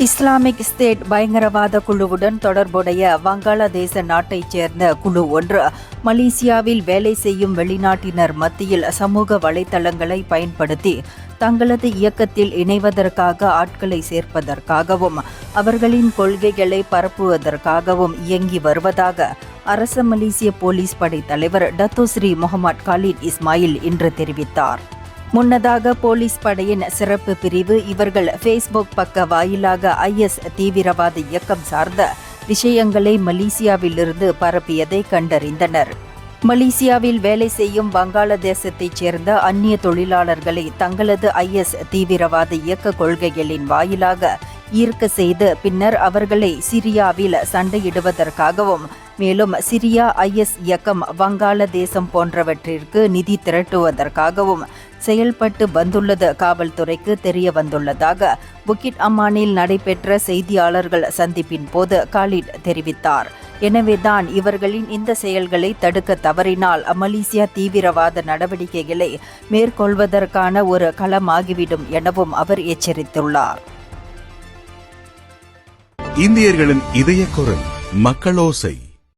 Islamic state பயங்கரவாத குழுவுடன் தொடர்புடைய வங்காளதேச நாட்டைச் சேர்ந்த குழு ஒன்று மலேசியாவில் வேலை செய்யும் வெளிநாட்டினர் மத்தியில் சமூக வலைதளங்களை பயன்படுத்தி தங்களது இயக்கத்தில் இணைவதற்காக ஆட்களை சேர்ப்பதற்காகவும் அவர்களின் கொள்கைகளை பரப்புவதற்காகவும் இயங்கி வருவதாக அரச மலேசிய போலீஸ் படை தலைவர் டத்தோஸ்ரீ முகமது காலித் இஸ்மாயில் இன்று தெரிவித்தார். முன்னதாக போலீஸ் படையின் சிறப்பு பிரிவு இவர்கள் ஃபேஸ்புக் பக்க வாயிலாக ஐஎஸ் தீவிரவாத இயக்கம் சார்ந்த விஷயங்களை மலேசியாவிலிருந்து பரப்பியதை கண்டறிந்தனர். மலேசியாவில் வேலை செய்யும் வங்காளதேசத்தைச் சேர்ந்த அந்நிய தொழிலாளர்களை தங்களது ஐஎஸ் தீவிரவாத இயக்க கொள்கைகளின் வாயிலாக ஈர்க்க செய்து பின்னர் அவர்களை சிரியாவில் சண்டையிடுவதற்காகவும் மேலும் சிரியா ஐஎஸ் இயக்கம் வங்காளதேசம் போன்றவற்றிற்கு நிதி திரட்டுவதற்காகவும் செயல்பட்டு வந்துள்ளது காவல்துறைக்கு தெரிய வந்துள்ளதாக புக்கிட் அம்மானில் நடைபெற்ற செய்தியாளர்கள் சந்திப்பின் போது காலிட் தெரிவித்தார். எனவேதான் இவர்களின் இந்த செயல்களை தடுக்க தவறினால் மலேசியா தீவிரவாத நடவடிக்கைகளை மேற்கொள்வதற்கான ஒரு களமாகிவிடும் எனவும் அவர் எச்சரித்துள்ளார். இந்தியர்களின் இதய குரல் மக்களோசை.